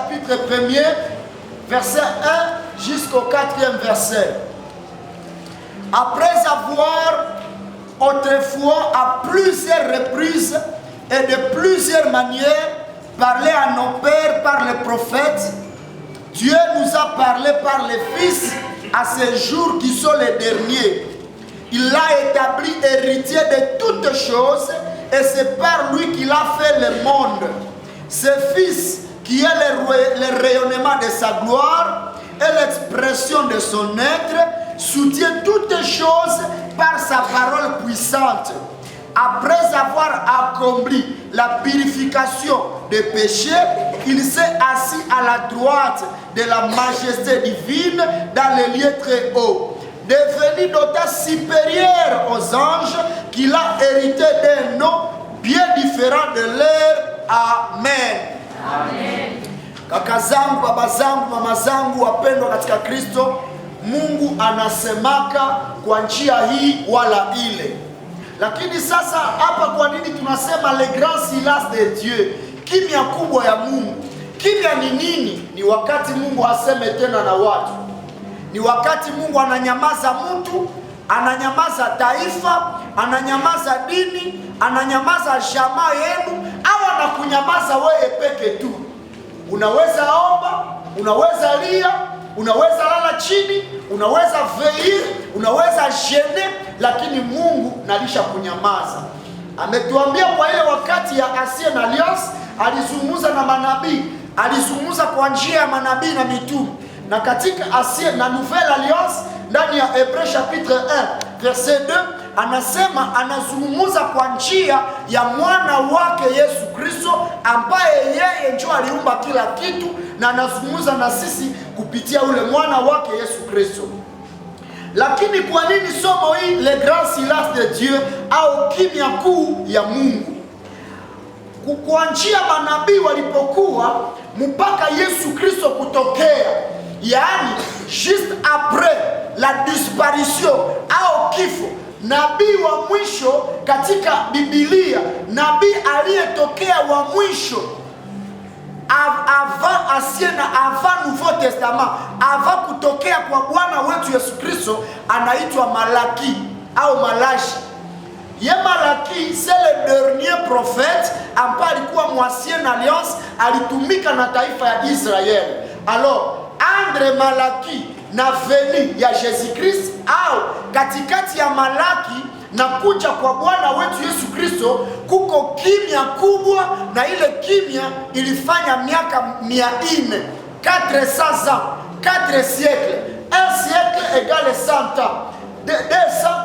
chapitre 1er, verset 1 jusqu'au 4e verset. Après avoir autrefois à plusieurs reprises et de plusieurs manières parlé à nos pères par les prophètes, Dieu nous a parlé par les fils à ces jours qui sont les derniers. Il l'a établi héritier de toutes choses et c'est par lui qu'il a fait le monde. Ce fils qui est le rayonnement de sa gloire et l'expression de son être soutient toutes choses par sa parole puissante. Après avoir accompli la purification des péchés, il s'est assis à la droite de la majesté divine dans les lieux très hauts, devenu d'autant supérieur aux anges qu'il a hérité d'un nom bien différent de leur. Amen. Amen. Kaka zangu, baba zangu, mama zangu wapendwa katika Kristo, Mungu anasemaka kwa njia hii wala ile. Lakini sasa hapa kwa nini tunasema le grand silence de Dieu? Kimya kubwa ya Mungu. Kimya ni nini? Ni wakati Mungu aseme tena na watu. Ni wakati Mungu ananyamaza mtu, ananyamaza taifa, ananyamaza dini, ananyamaza jamaa yenu, au anakunyamaza wewe peke tu. Unaweza omba, unaweza lia, unaweza lala chini, unaweza veiller, unaweza jene, lakini Mungu nalisha kunyamaza. Ametuambia kwa ile wakati ya Ancien Alliance alizungumza na manabii, alizungumza kwa njia ya manabii na mitume. Na katika Ancien na Nouvelle Alliance ndani ya Hébreux chapitre 1 verset 2 anasema anazungumza kwa njia ya mwana wake Yesu Kristo ambaye yeye ndio aliumba kila kitu, na anazungumza na sisi kupitia ule mwana wake Yesu Kristo. Lakini kwa nini somo hii le grand silence de Dieu au kimya kuu ya Mungu? Kwa njia manabii walipokuwa mpaka Yesu Kristo kutokea, yaani juste après la disparition au kifo, nabii wa mwisho katika Biblia, nabii aliyetokea wa mwisho avant Ancien na avant Nouveau Testament, avant kutokea kwa Bwana wetu Yesu Kristo, anaitwa Malaki au Malachi. Ye Malaki c'est le dernier prophète ambaye alikuwa Ancienne Alliance, alitumika na taifa ya Israel. Alors entre Malaki na veni ya Jésus Christ au katikati ya Malaki na kuja kwa Bwana wetu Yesu Kristo kuko kimya kubwa, na ile kimya ilifanya miaka 400, 400 ans, 4 siècles. Un siècle égale 100 ans. 200,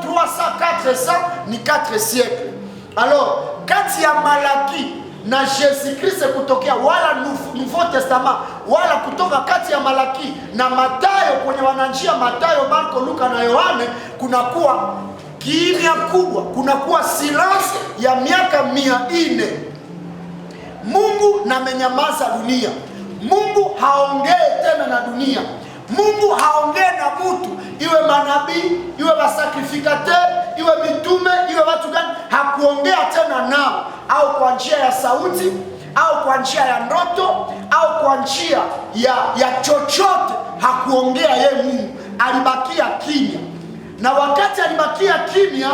300, 400 ni 4 siècles. Alors kati ya Malaki na Jésus Christ kutokea wala Nouveau Testament, wala kutoka kati ya Malaki na Mathayo kwenye wananjia Mathayo, Marko, Luka na Yohane, kunakuwa kimya kubwa, kunakuwa silence ya miaka 400. Mungu namenyamaza dunia. Mungu haongee tena na dunia. Mungu haongee na mtu, iwe manabii, iwe wasakrifikateur, iwe mitume, iwe watu gani, hakuongea tena nao, au kwa njia ya sauti, au kwa njia ya ndoto, au kwa njia ya chochote. Hakuongea ye Mungu, alibakia kimya. Na wakati alibakia kimya,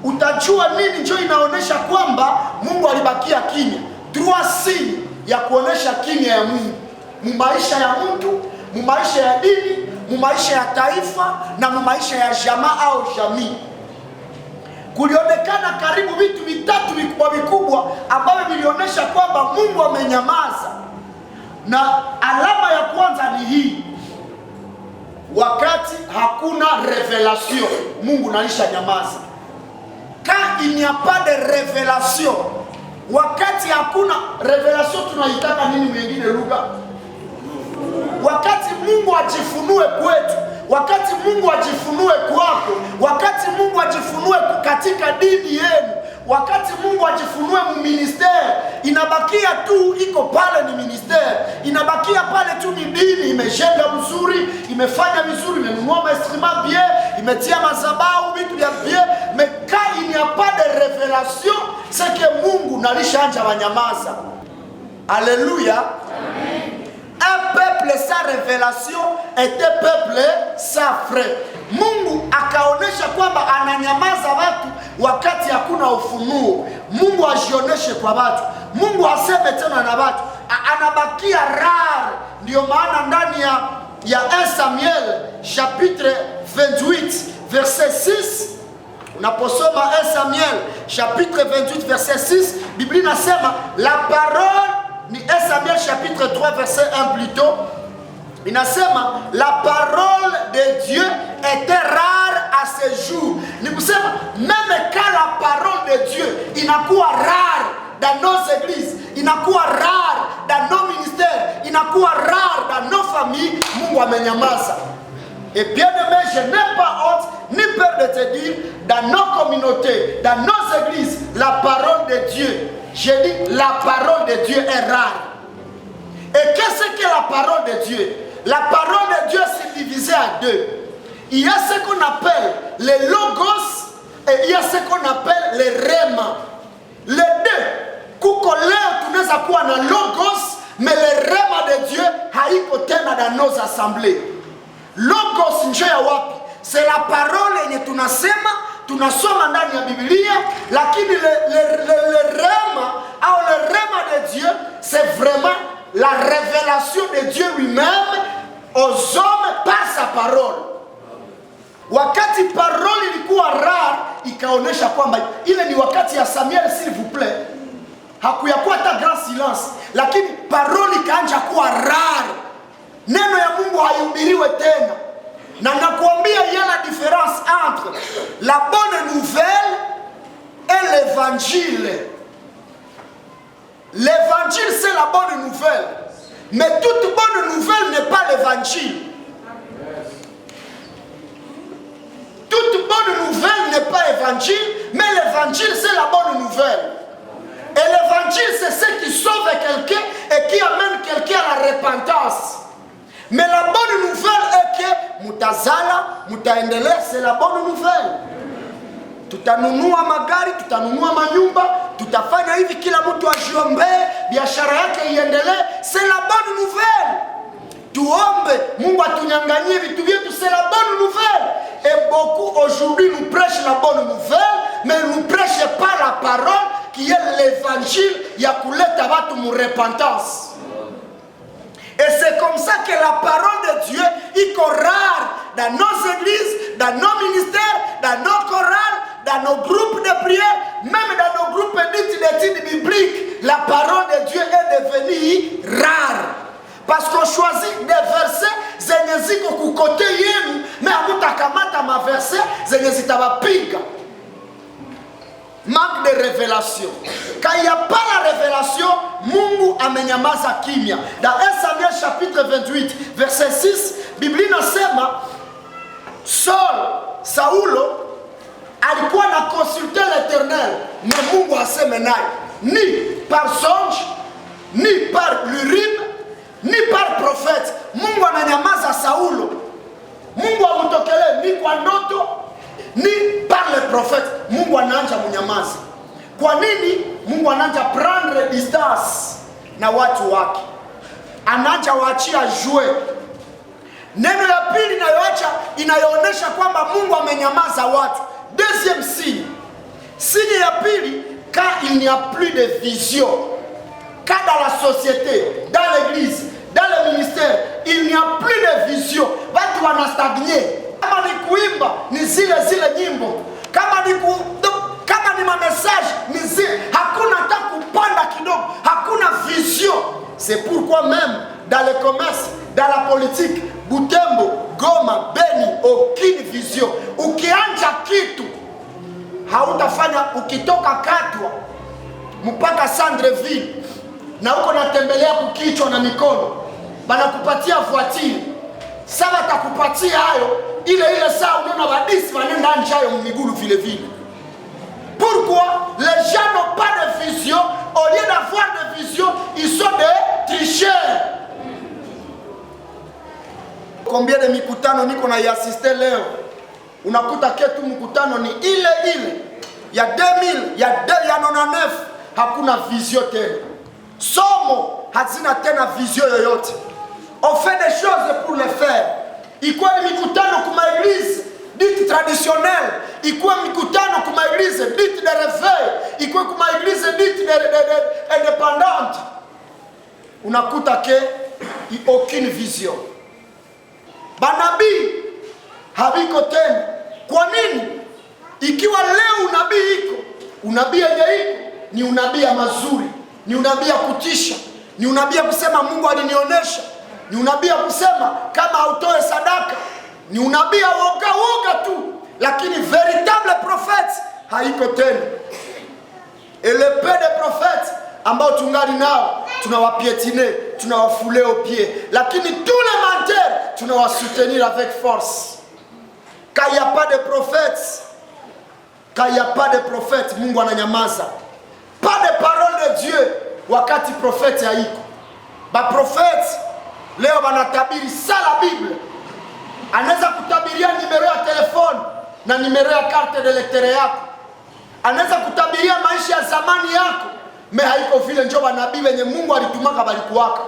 utajua nini ndio inaonesha kwamba Mungu alibakia kimya. Trois signes ya kuonesha kimya ya Mungu mu maisha ya mtu, mu maisha ya dini, mu maisha ya taifa na mu maisha ya jamaa au jamii. Kulionekana karibu vitu vitatu vikubwa ambavyo vilionyesha kwamba Mungu amenyamaza. Na alama ya kwanza ni hii: wakati hakuna revelation, Mungu naisha nyamaza. Quand il n'y a pas de révélation, wakati hakuna revelation, tunaitaka nini mwingine lugha? Wakati Mungu ajifunue kwetu, wakati Mungu ajifunue kwako, wakati Mungu ajifunue katika dini yenu, wakati Mungu ajifunue mu ministère, inabakia tu iko pale ni ministère, inabakia pale tu ni dini, imejenga mzuri, imefanya vizuri, imenunua instrument bien, imetia madhabahu vitu vya bien, mais quand il n'y a pas de révélation, c'est que Mungu nalishaanza wanyamaza. Alléluia. Amen. Un la révélation était peuplé sans frais. Mungu akaonesha kwamba ananyamaza watu wakati hakuna ufunuo. Mungu ajioneshe kwa watu. Mungu aseme tena na watu. Anabakia rare. Ndio maana ndani ya 1 Samuel chapitre 28 verset 6, unaposoma 1 Samuel chapitre 28 verset 6, Biblia inasema la parole, ni 1 Samuel chapitre 3 verset 1 plutôt, inasema la parole de Dieu était rare à ce jour. Ni kusema même quand la parole de Dieu inakuwa rare dans nos églises, inakuwa rare dans nos ministères, inakuwa rare dans nos familles, Mungu amenyamaza. Et bien aimé, je n'ai pas honte ni peur de te dire, dans nos communautés, dans nos églises, la parole de Dieu, j'ai dit la parole de Dieu est rare. Et qu'est-ce que la parole de Dieu? La parole de Dieu s'est divisée à deux. Il y a ce qu'on appelle les logos et il y a ce qu'on appelle les rema. Les deux, kuko leo tunaweza kuwa na logos, mais les rema de Dieu haiko tena dans nos assemblées. Logos nje ya wapi? C'est la parole yenye tunasoma ndani ya Biblia, lakini le rema au le rema de Dieu, c'est vraiment la révélation de Dieu lui-même aux hommes par sa parole. Wakati parole ilikuwa rare, ikaonesha kwamba ile ni wakati ya Samuel, s'il vous plaît. Hakuyakuwa hata grand silence, lakini parole ikaanza kuwa rare. Neno ya Mungu haihubiriwe tena. Na nakuambia il y a la différence entre la bonne nouvelle et l'évangile. L'évangile, c'est la bonne nouvelle. Mais toute bonne nouvelle n'est pas l'évangile. Toute bonne nouvelle n'est pas évangile, mais l'évangile, c'est la bonne nouvelle. Et l'évangile, c'est ce qui sauve quelqu'un et qui amène quelqu'un à la repentance. Mais la bonne nouvelle est que mutazala, mutaendelea, c'est la bonne nouvelle. Tutanunua magari, tutanunua manyumba, tutafanya hivi, kila mtu ajiombe, biashara yake iendelee, c'est la bonne nouvelle. Tuombe, Mungu atunyanganyie vitu vyetu, c'est la bonne nouvelle. Et beaucoup aujourd'hui nous prêchent la bonne nouvelle, mais ils ne prêchent pas la parole qui est l'évangile ya kuleta watu mu repentance. Et c'est comme ça que la parole de Dieu est rare dans nos églises, dans nos ministères, dans nos chorales, dans nos groupes de prière, même dans nos groupes d'études bibliques. La parole de Dieu est devenue rare. Parce qu'on choisit des versets zenye ziko kukote yenu, mais hamutakamata ma versets zenye zitawapiga. Manque de révélation. Quand il n'y a pas la révélation, Mungu amenyamaza kimya. Dans 1 Samuel chapitre 28 verset 6, Biblia inasema Saulo alikuwa na consulter l'Éternel, na Mungu aseme naye, ni par songe, ni par l'Urim, ni par prophète. Mungu ananyamaza Saulo. Mungu amutokele ni kwa ndoto, ni par le prophète. Mungu anaanza munyamaza. Kwa nini? Mungu anaanza prendre distance na watu wake. Anaanza waachia jue. Neno ya pili inayoonyesha kwamba Mungu amenyamaza watu. Deuxième signe. Signe ya pili, quand il n'y a plus de vision. Quand dans la société, dans l'église, dans le ministère, il n'y a plus de vision. Watu wanastagner. Kama ni kuimba, ni zile nyimbo. Kama ni message, ni zile. Hakuna hata kupanda kidogo. Hakuna vision. C'est pourquoi même dans le commerce, dans la politique, Butembo, Goma, Beni, aucune vision. Ukianja kitu, hautafanya. Ukitoka Katwa mpaka Sandreville na uko natembelea kukichwa na mikono, banakupatia voiture. Sasa atakupatia hayo ile saa unaona badisi wanaenda nje hayo miguru vile vile. Pourquoi les gens n'ont pas de vision? Au lieu d'avoir de vision, ils sont des tricheurs. Combien de mikutano niko na yassiste leo, unakuta ketu mkutano ni ile ya 2000, ya 99, hakuna vision tena. Somo hazina tena vision yoyote. On fait des choses pour les faire. Ikuwe ni mikutano kuma église dite traditionnelle, ikuwe mikutano kuma église dite de réveil, ikuwe kuma église dite de indépendante. Unakuta ke aucune vision. Banabii habiko tena. Kwa nini? Ikiwa leo unabii iko, unabii yenye iko ni unabii ya mazuri, ni unabii ya kutisha, ni unabii ya kusema Mungu alinionyesha, ni unabii ya kusema kama hautoe sadaka, ni unabii ya woga tu, lakini véritable prophète haiko tena. Et le peu de prophètes ambao tungali nao tunawapiétiner, tunawafouler aux pieds, lakini tous les menteurs tunawasoutenir avec force. Quand il n'y a pas de prophètes, Mungu ananyamaza. Pas de parole de Dieu wakati prophète haiko. Ba prophète leo wanatabiri la Bible. Anaweza kutabiria nimero ya telefone na nimero ya carte de lecteur yako. Anaweza kutabiria maisha ya zamani yako. Me haiko vile njo manabii wenye Mungu alitumaka balikuwaka.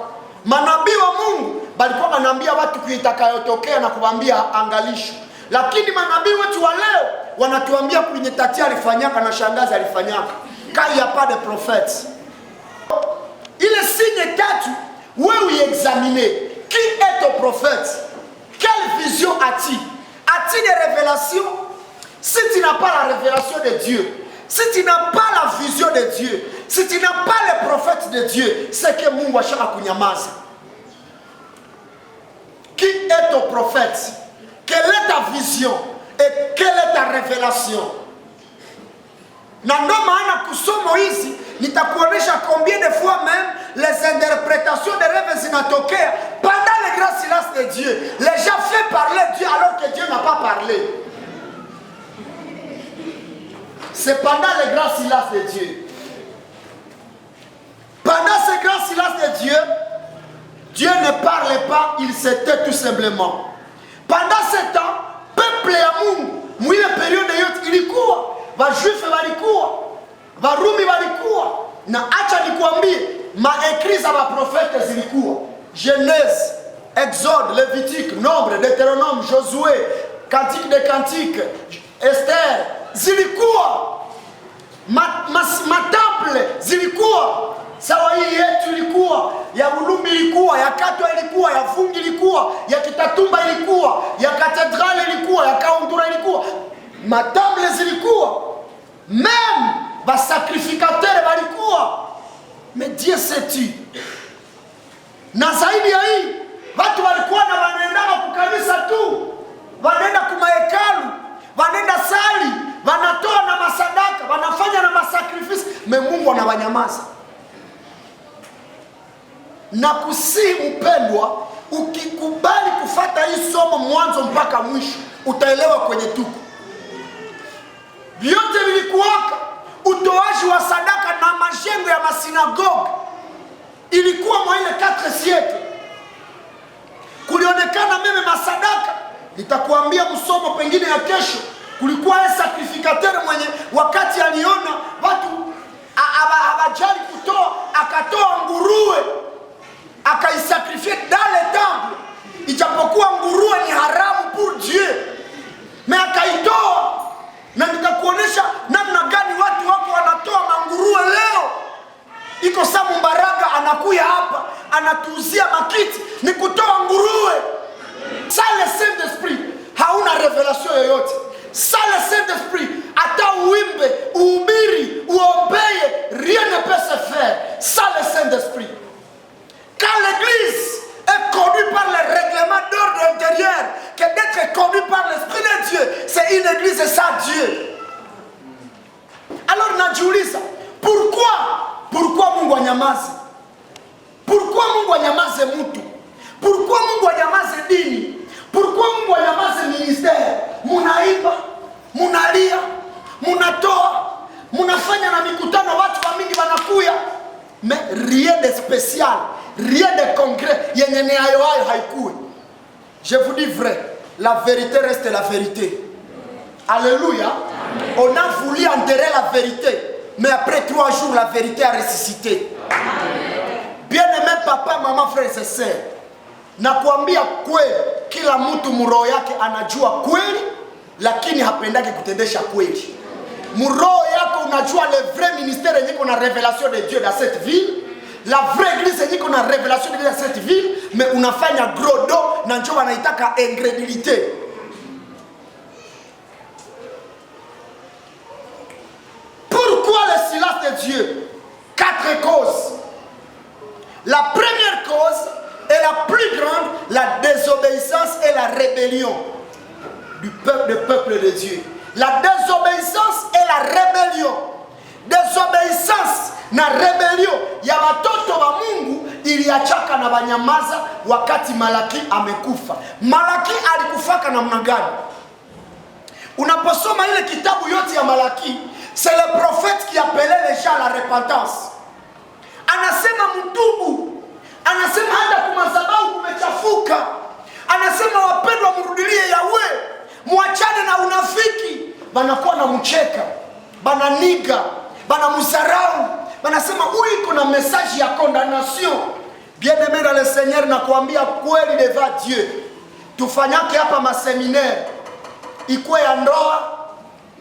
Manabii wa Mungu balikuwa wanaambia watu kuitakayotokea na kuambia angalisho. Lakini manabii wetu wa leo wanatuambia kwenye tati alifanyaka na shangazi alifanyaka. Quand il n'y a pas de prophètes. Il est signe tatu, wewe examiner qui est ton prophète. Quelle vision a-t-il? A-t-il des révélations? Si tu n'as pas la révélation de Dieu, si tu n'as pas la vision de Dieu, si tu n'as pas le prophète de Dieu, c'est que Mungu ashaka kunyamaza. Qui est ton prophète? Quelle est ta vision? Et quelle est ta révélation? Na ndo maana kusomo hizi nitakuonesha combien de fois même les interprétations des rêves zinatokea pendant le grand silence de Dieu. Les gens font parler Dieu alors que Dieu n'a pas parlé. C'est pendant le grand silence de Dieu. Pendant ce grand silence de Dieu, Dieu ne parlait pas, il se tait tout simplement. Pendant ce temps, peuple ya Mungu, mwile periode yote ilikuwa, Vajuife walikuwa, Varumi walikuwa, na acha nikuambie, maekri za maprofete zilikuwa. Genèse, Exode, Lévitique, Nombre, Deutéronome, Josué, Cantique des Cantiques, Esther, zilikuwa. Matemple zilikuwa. Sawa hii yetu ilikuwa, ya Ulumbi ilikuwa, ya Katwa ilikuwa, ya Fungi ilikuwa, ya Kitatumba ilikuwa, ya Katedrale ilikuwa, ya Kaundura ilikuwa. Matemple zilikuwa. Même ba sacrificateur walikuwa. Mais Dieu sait-tu. Na zaidi ya hii, watu walikuwa na wanaenda kukanisa tu. Wanaenda kumahekalu, wanaenda sali, wanatoa na masadaka, wanafanya na masakrifisi, me Mungu anawanyamaza. Na kusi mpendwa, ukikubali kufata hii somo mwanzo mpaka mwisho, utaelewa kwenye tuko. Vyote vilikuwaka, utoaji wa sadaka na majengo ya masinagogi. Ilikuwa mwa ile 4 siècle. Kulionekana meme masadaka. Nitakuambia msomo pengine ya kesho. Kulikuwa sacrificateur mwenye wakati aliona watu hawajali kutoa, akatoa nguruwe, akaisakrifie dans le temple. Ijapokuwa nguruwe ni haramu pour Dieu, mais akaitoa. Na nitakuonesha namna gani watu wako wanatoa manguruwe leo. Iko Samu Mbaraga anakuya hapa, anatuuzia makiti, ni kutoa nguruwe. Sans le Saint-Esprit hauna révélation yoyote. Sans le Saint-Esprit, ata uimbe, uhubiri, uombeye, rien ne peut se faire sans le Saint-Esprit. Quand l'église est connue par les règlements d'ordre intérieur, que d'être connue par l'Esprit de Dieu, c'est une église sans Dieu. Alors najiuliza, pourquoi Mungu anyamaze? Pourquoi Mungu anyamaze mtu? Pourquoi Mungu anyamaze dini? Pourquoi Mungu anyamaze ministère? Munaimba, munalia, munatoa, munafanya na mikutano, watu wa mingi wanakuya, mais rien de spécial, rien de concret yenye ni hayo haikuwe. Je vous dis vrai, la vérité reste la vérité. Alléluia. On a voulu enterrer la vérité, mais après 3 jours, la vérité a ressuscité. Bien-aimé papa, maman, frère et sœurs, Na kuambia kweli, kila mtu mroho yake anajua kweli, lakini hapendaki kutendesha kweli. Mroho yako unajua le vrai ministère yenye kuna révélation de Dieu dans cette ville, la vraie église yenye kuna révélation de Dieu dans cette ville, mais unafanya gros dos na njoo wanaitaka incrédulité. Pourquoi le silence de Dieu? 4 causes. La première cause est la plus grande, la désobéissance et la rébellion du peuple de Dieu. La désobéissance et la rébellion. Désobéissance na rébellion ya watoto wa Mungu iliachaka na banyamaza wakati Malaki amekufa. Malaki alikufaka namna gani? Unaposoma ile kitabu yote ya Malaki, c'est le prophète qui appelait les gens à la repentance. Anasema mtubu, anasema hata kumazabau kumechafuka, anasema wapendwa mrudilie Yahweh, muachane na unafiki. Banakuwa na mcheka, bananiga, banamuzarau, banasema huyu iko na message ya condamnation. Bien-aimé dans le Seigneur, nakuambia kweli devant Dieu, tufanyake hapa maseminaire ikuwe ya ndoa,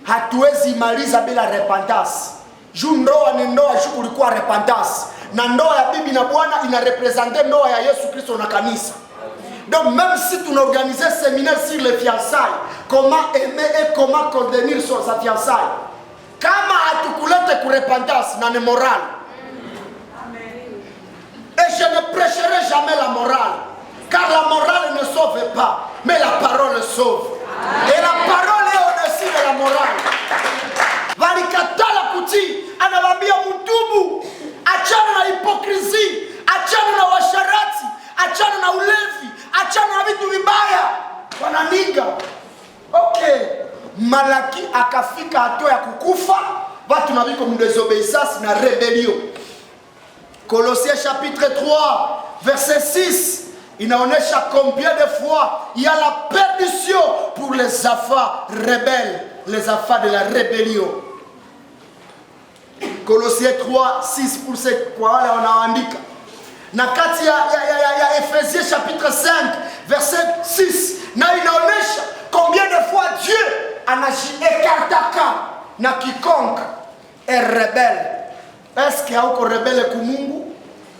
hatuwezi imaliza bila repentance. Juu ndoa ni ndoa, juu kulikuwa repentance. Na ndoa ya bibi na bwana inarepresente ndoa ya Yesu Kristo na kanisa. Donc même si tu n'organisais un séminaire sur les fiançailles, comment aimer et comment contenir sa fiançaille, kama hatukulete ku repentance na ne morale. Et je ne prêcherai jamais la morale, car la morale ne sauve pas, mais la parole sauve. Et la parole est au-dessus de la morale. Valikatala kuti, anawambia mtubu, achana na hipokrisi, achana na washarati, achana na ulevi, achana na vitu vibaya. Wananiga. Okay. Malaki akafika hatua ya kukufa, watu na biko mdesobéissance na rébellion. Colossiens chapitre 3, verset 6. Inaonesha combien de fois il y a la perdition pour les affaires rebelles, les affaires de la rébellion. Colossiens 3, 6 pour ceux qui wanaandika. Na kati ya Ephésiens chapitre 5, verset 6. Na inaonesha combien de fois Dieu anajiécartaka na quiconque est rebelle. Est-ce qu'il y a un rebelle ku Mungu?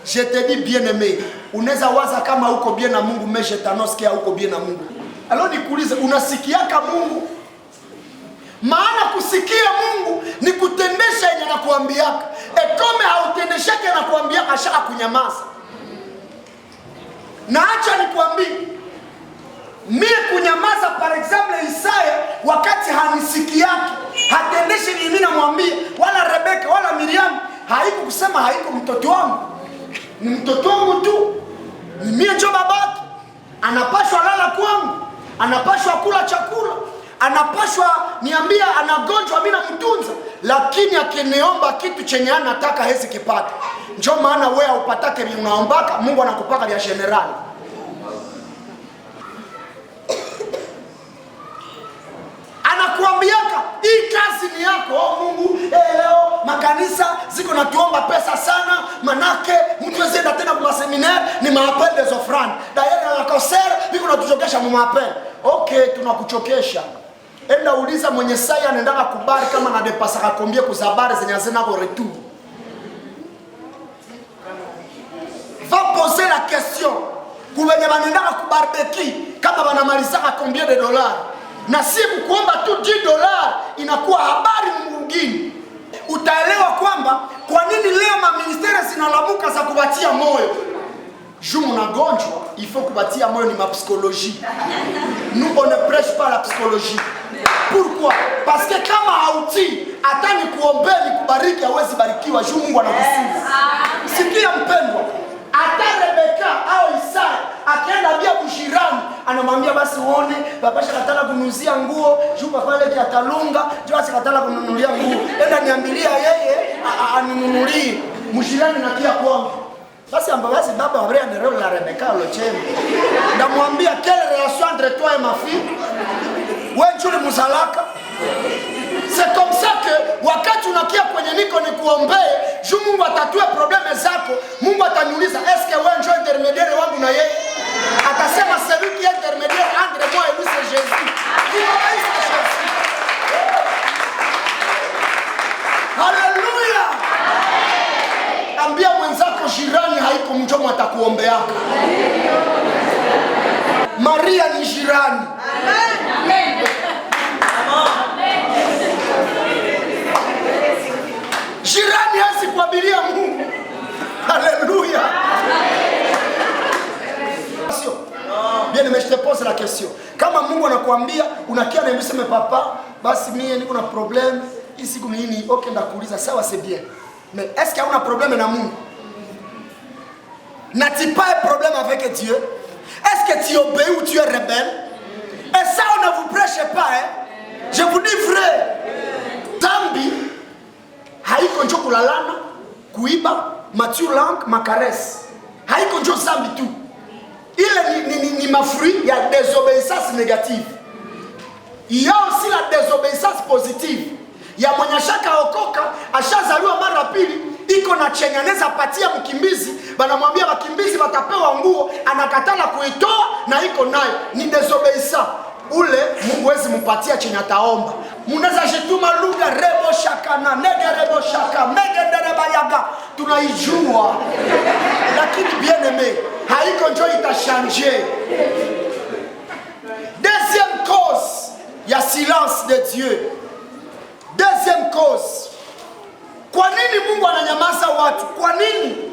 Je te dis bien-aimé, unaweza waza kama uko bien na Mungu, mais je t'annonce qu'il y a uko bien na Mungu. Alors nikuulize, unasikiaka Mungu? Maana kusikia Mungu ni kutendesha yenye anakuambiaka. Kama hautendeshake anakuambiaka ashaka kunyamaza. Na acha nikwambie, mimi kunyamaza par exemple Isaya wakati hanisikiaki, hatendeshe mimi namwambia, wala Rebeka wala Miriam, haiko kusema haiko mtoto wangu. Ni mtoto wangu tu. Ni mimi ndio babake. Anapashwa lala kwangu, anapashwa kula chakula, anapashwa niambia anagonjwa mimi namtunza, lakini akiniomba kitu chenye anataka hezi kipata. Ndio maana wewe upatake unaombaka, Mungu anakupaka vya general. Anakuambiaka hii kazi ni yako. Oh Mungu, leo makanisa ziko natuomba pesa sana, manake mtu wezenda tena kwa seminaire ni maapel des offrandes. D'ailleurs na concert biko natuchokesha mu maapel. Okay, tunakuchokesha. Enda uliza mwenye saya anaendaka kubari kama na depasaka kombie kuzabari zenye zina kwa retour. Va poser la question. Kubenye banendaka kubarbeki kama banamalizaka combien de dollars. Na si kuomba tu $10 inakuwa habari mwingine. Utaelewa kwamba kwa nini leo maministeri zinalamuka za kubatia moyo. Juu mnagonjwa, il faut kubatia moyo ni ma psychologie. Nous on ne prêche pas la psychologie. Pourquoi? Parce que kama hauti hata ni kuombea ni kubariki hawezi barikiwa, juu Mungu anakusifu. Sikia mpendwa, hata Rebeka au Isaya akienda bia bujirani anamwambia basi uone babasha katala kunuzia nguo, juu pale kiatalunga, juu asikatala kununulia nguo. Enda niambilia yeye anunulie mujirani na kia kwangu. Basi ambabazi baba wabrea nereo la Rebeka locheme. Ndamwambia quelle relation entre toi et ma fille? Wewe njuli muzalaka. C'est comme ça que wakati unakia kwenye niko ni kuombee, juu Mungu atatue probleme zako. Mungu ataniuliza, est-ce que wewe njoo intermediaire wangu na yeye? kuombeaka. Maria ni jirani. Jirani hasi kuabiria Mungu. Haleluya. Bien, mais je te pose la question. Kama Mungu anakuambia unakia na mseme papa, basi mimi niko na problème ici comme nini, okay ndakuuliza sawa, c'est bien. Mais est-ce qu'il y a un problème na Mungu? N'as-tu pas un problème avec Dieu? Est-ce que tu obéis ou tu es rebelle? Et ça on ne vous prêche pas, hein? Je vous dis vrai. Dhambi haiko njoo kulalana, kuiba, mature langue, macaresse. Haiko njoo dhambi tu. Il ni mafruit, il y a désobéissance négative. Il y a aussi la désobéissance positive. Il y a mwenye shaka okoka, ashazaliwa mara pili, iko na chenyaneza patia mkimbizi, banamwambia wakimbizi watapewa nguo, anakatala kuitoa na iko nayo. Ni désobéissant. Ule Mungu wezi mpatia chenye ataomba. Munaweza jituma lugha rebo shakana, nege rebo shaka, mege dereba yaga. Tunaijua. Lakini bien aimé, haiko njo itashanje. Deuxième cause, il y a silence de Dieu. Deuxième cause. Kwa nini Mungu ananyamaza watu? Kwa nini?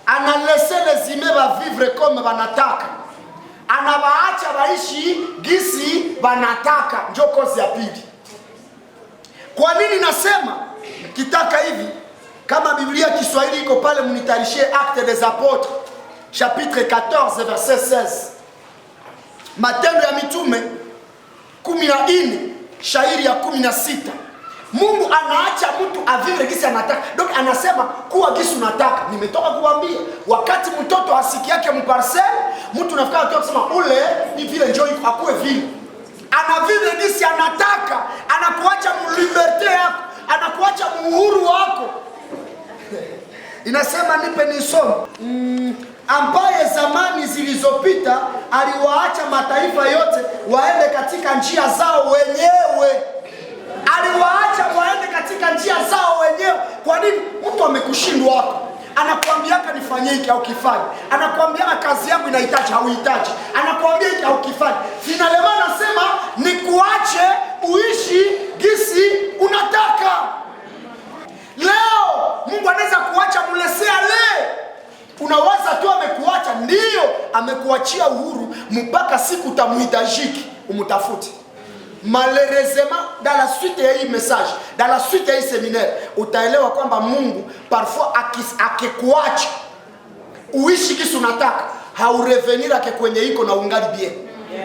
Analese les humains va vivre comme wanataka. Anawaacha waishi gisi wanataka. Ndio kozi ya pili. Kwa nini nasema kitaka hivi? Kama Biblia Kiswahili iko pale, mnitarishie Actes des Apôtres chapitre 14 verset 16. Matendo ya Mitume 14 shairi ya 16. Mungu anaacha mtu avivre gisi anataka. Donc anasema kuwa gisi unataka. Nimetoka kuambia wakati mtoto asiki yake mparcel, mtu nafikiri atoka kusema ule ni vile njoo akue vile. Anavivre gisi anataka, anakuacha liberté yako, anakuacha uhuru wako. Inasema nipe nisome. Ambaye zamani zilizopita aliwaacha mataifa yote waende katika njia zao wenyewe. Aliwaacha waende katika njia zao wenyewe. Kwa nini? Mtu amekushindwa wako, anakuambiaka nifanye hiki au kifanye, anakuambiaka kazi yangu inahitaji hauhitaji, anakuambia hiki au kifanye. Finalema nasema ni kuache uishi gisi unataka. Leo Mungu anaweza kuacha mlesea le. Unawaza tu amekuacha, ndio amekuachia uhuru mpaka siku utamuhitajiki umutafuti. Malheureusement, dans la suite ya hii message, dans la suite ya hii séminaire, utaelewa kwamba Mungu parfois akikuacha uishi kisi unataka, haurevenir ake kwenye iko na ungali bien.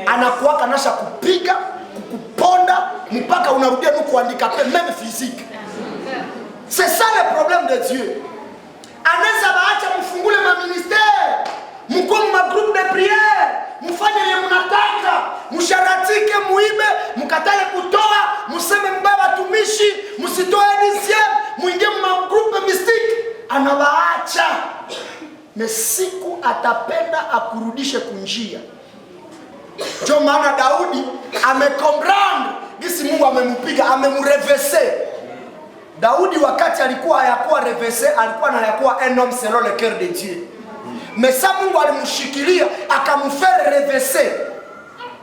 Anakuaka nasha kupiga, kukuponda mpaka unarudia nuku kuandika pe même physique. C'est ça le problème de Dieu. Anaweza baacha mfungule ma ministère, mkomo ma groupe de prière, mfanye yeye mnataka, msharatike, muibe, mkatale kutoa, mseme mbaya watumishi, msitoe dixième, muingie ma groupe mystique. Anabaacha. Na siku atapenda akurudishe kunjia. Ndio maana Daudi amekombrand gisi Mungu amempiga, amemrevese. Daudi wakati alikuwa hayakuwa revese, alikuwa na hayakuwa un homme selon le cœur de Dieu. Mais ça Mungu alimshikilia, akamfere revese.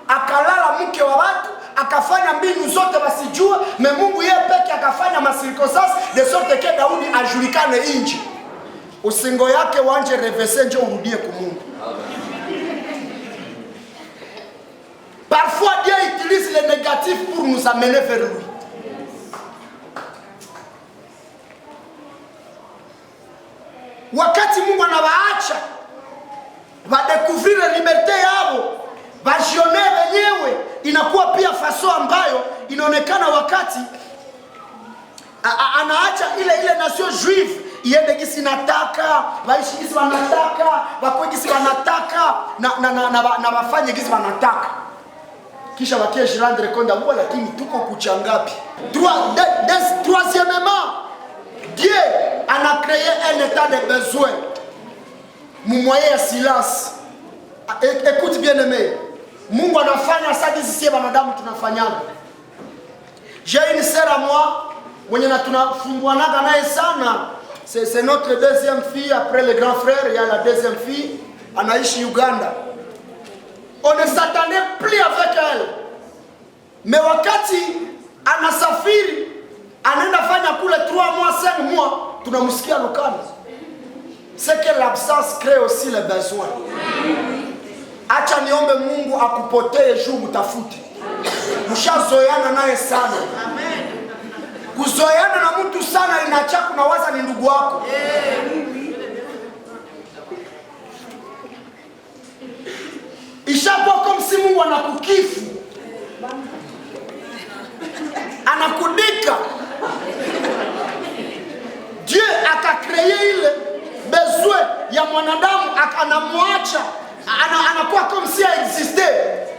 Akalala mke wa watu, akafanya mbinu zote wasijue, mais Mungu yeye peke akafanya masirikosas de sorte que Daudi ajulikane inji. Usingo yake wanje revese njo urudie kwa Mungu. Parfois Dieu utilise le négatif pour nous amener vers lui. Wakati Mungu anawaacha vadekuvrile liberté yao, vajione wenyewe, inakuwa pia faso ambayo inaonekana wakati anaacha ile nation juive iende gisi nataka, waishi gisi wanataka, wakwe gisi wanataka, na wafanye gisi wanataka. Kisha wakie jirandre konda mwa, lakini tuko kuchangapi. Troisièmement, Dieu a créé un état de besoin. Mon moyen silence. Écoute bien aimé. Mungu anafanya sadi sisi wanadamu tunafanyaga. J'ai une sœur à moi, mwenye na tunafumbuanaga naye sana. C'est notre deuxième fille, après le grand frère, il y a la deuxième fille, anaishi Uganda. On ne s'attendait plus avec elle. Mais wakati anasafiri, anaenda fanya kule 3 mois, 5 mois, tunamsikia Lukanda. C'est que l'absence crée aussi les besoins. Acha niombe Mungu akupotee juu mtafute. Mshazoeana naye sana. Kuzoeana na mtu sana inacha kunawaza ni ndugu wako. Ishakuwa kama si Mungu anakukifu. Anakudika. Dieu akakreie ile besoin ya mwanadamu akanamwacha. Anakuwa kama si existe.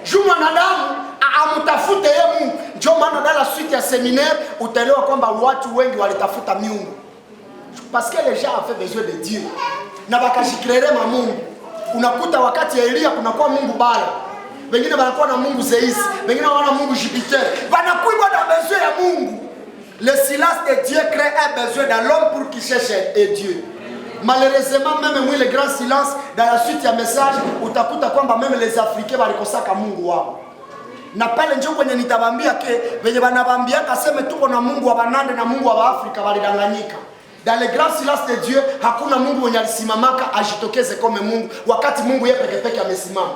Juu mwanadamu amtafute yeye Mungu. Ndio maana dans la suite ya séminaire utaelewa kwamba watu wengi walitafuta miungu. Parce que les gens avaient besoin de Dieu. Na bakashikrere Mungu. Unakuta wakati ya Elia kunakuwa Mungu Bala. Wengine wanakuwa na Mungu Zeus, wengine wana Mungu Jupiter. Wanakuwa na besoin ya Mungu. Le silence de Dieu crée un besoin dans l'homme pour qu'il cherche Dieu. Malheureusement, même oui, le grand silence, dans la suite ya message, utakuta kwamba même les Africains walikosaka Mungu wao. Na pale njoo kwenye nitabambia ke wenye wanabambia kaseme tuko na Mungu wa Banande na Mungu wa Afrika walidanganyika. Dans le grand silence de Dieu, hakuna Mungu mwenye alisimamaka ajitokeze kama Mungu wakati Mungu yeye peke yake amesimama.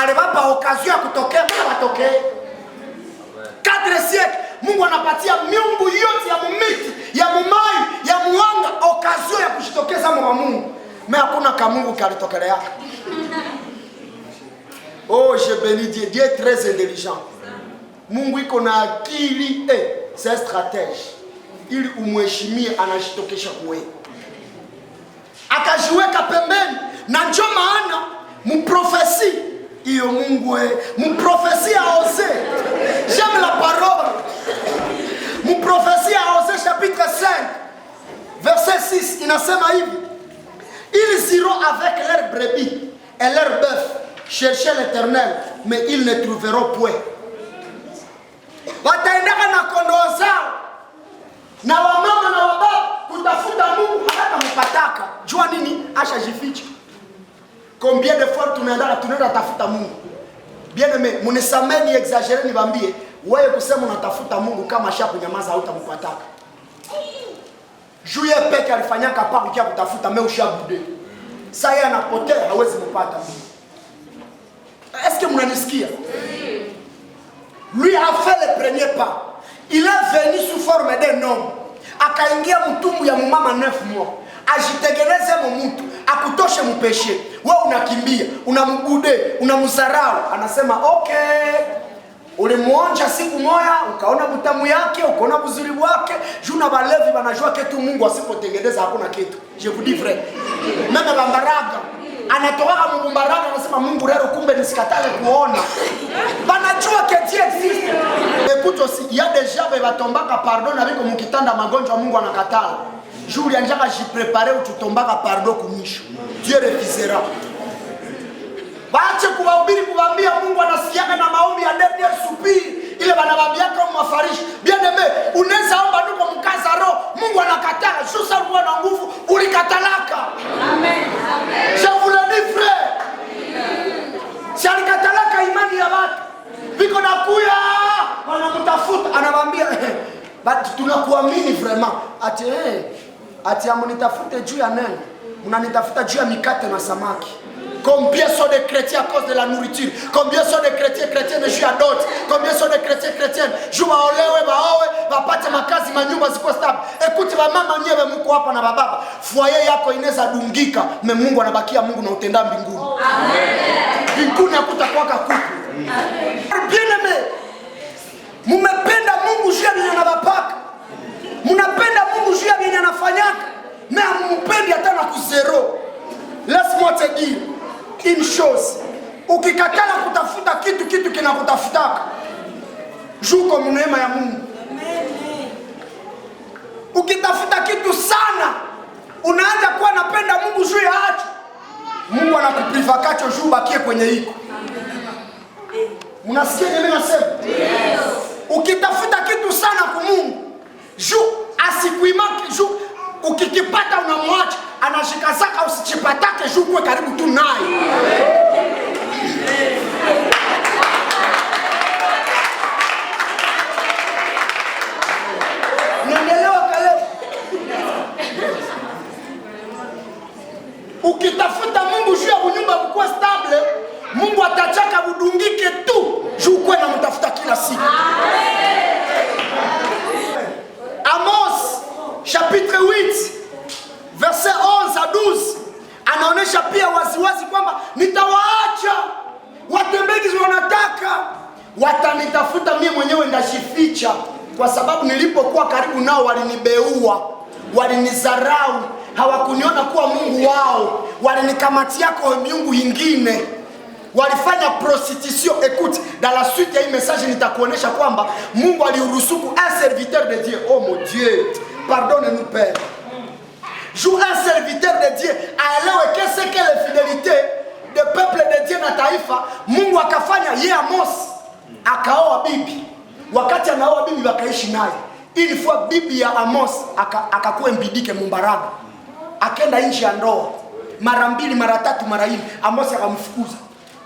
Alibapa occasion ya kutokea bila watokee. 4 siècles Mungu anapatia miungu yote ya mumiti, ya mumai, ya muanga occasion ya kujitokeza mwa Mungu. Mais hakuna kama Mungu kalitokelea. Oh, je bénis Dieu. Dieu est très intelligent. Mungu iko na akili, c'est un stratège. Ili umheshimie anashitokesha kwewe. Akajiweka pembeni na ndio maana mprofesi iyo Mungu mprofesi a osé. J'aime la parole. Mprofesi a osé chapitre 5 verset 6 inasema hivi. Ils iront avec leurs brebis et leurs bœufs chercher l'Éternel, mais ils ne trouveront point. Wataendaka na kondoo zao na wamama na wababa kutafuta Mungu hata mpataka. Jua nini? Asha jificha. Combien de fois tunaenda tafuta Mungu? Bien aimé, munisameni exagérer nibambie, wewe kusema unatafuta Mungu kama shapu nyamaza hutampataka. Juye peke alifanyaka pa kukia kutafuta mais ushabude. Sasa yeye anapotea hawezi mpata Mungu. Est-ce que vous m'entendez? Lui a fait le premier pas. Il est venu sous forme d'un homme. Akaingia mtumbu ya mumama 9 mois. Ajitengeneze mtu, akutoshe mpeshe. Wewe unakimbia, unambude, unamsarau. Anasema okay. Ulimuonja siku moja, ukaona butamu yake, ukaona buzuri wake. Juna balevi wanajua kitu Mungu asipotengeneza hakuna kitu. Je vous dis vrai. Même bambaraga anatoka Mbaraga anasema Mungu leo kumbe nisikatale kuona. Banajua que Dieu existe. Écoute aussi, il y a des gens qui batombaka pardon avec mukitanda magonjwa Mungu anakatala. Jour ya njaka jiprepare ututombaka pardon kumisho. Dieu refusera. Baache kuwahubiri kuambia Mungu anasikiaga na maombi ya dernier soupir. Ile banabambia kama mafarishi. Bien aimé, unaweza omba ndugu mkaza roho, Mungu anakatala. Sasa uko na nguvu, ulikatalaka. Amen. Amen. Je vous le dis frère. Si alikatalaka imani ya watu. Biko nakuya, wanamtafuta, anamwambia but tunakuamini vraiment. Ati amunitafute juu ya neno. Mnanitafuta juu ya mikate na samaki. Combien sont de chrétiens à cause de la nourriture? Combien sont de chrétiens jouent à d'autres? Combien sont de chrétiens jouent à olewe, baowe, bapate makazi manyumba ziko stable? Écoute, mama nyewe mko hapa na baba. Foyer yako inaweza dungika, mais Mungu anabakia Mungu na utenda mbinguni. Amen. Mbinguni hakutakuwa kuku. Amen. Bien aimé. Mumependa Mungu juu ya vyenye anabapaka. Mnapenda Mungu juu ya vyenye anafanyaka. Mais mumpendi hata na kuzero. Laisse-moi te dire une chose. Ukikatala kutafuta kitu kinakutafutaka. Juu kwa neema ya Mungu. Ukitafuta kitu sana, unaanza kuwa napenda Mungu juu ya acha. Mungu anakuprivakacho juu bakie kwenye hiko. Mnasikia nini nasema? Ukitafuta kitu sana kwa Mungu, juu asikuimaki juu ukikipata unamwacha, anashikazaka usichipatake juu kuwe karibu tu naye. Niendelewa kaleo. Ukitafuta Mungu juu ya bunyumba bukuwa stable, Mungu atachaka budungike tu juu kuwe na mtafuta kila siku. Amos chapitre 8 verset 11 à 12 anaonesha pia waziwazi kwamba nitawaacha watembezi wanataka, watanitafuta mimi mwenyewe ndashificha, kwa sababu nilipokuwa karibu nao walinibeua, walinizarau, hawakuniona kuwa Mungu wao, walinikamatia kwa miungu ingine, walifanya prostitution. Écoute, dans la suite ya hii message nitakuonesha kwamba Mungu aliurusuku un serviteur de Dieu. Oh mon Dieu, pardonne-nous Père. Joue un serviteur de Dieu aelewe qu'est-ce que la fidélité de peuple de Dieu na taifa. Mungu akafanya ye Amos akaoa bibi. Wakati anaoa bibi wakaishi naye. Ili fois bibi ya Amos akakuwa mbidike Mumbaraga. Akenda nchi ya ndoa. Mara mbili, mara tatu, mara nne. Amos akamfukuza.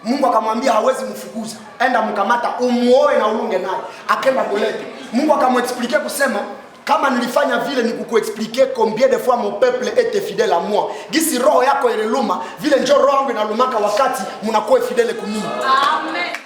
Mungu akamwambia hawezi mfukuza. Enda mkamata umuoe na ulunge naye. Akenda golete. Mungu akamwexpliquer kusema kama nilifanya vile ni kukuexpliquer combien de fois mon peuple était fidèle à moi. Gisi roho yako ililuma vile njoo roho yangu inalumaka wakati mnakuwa fidèle kumimi. Amen.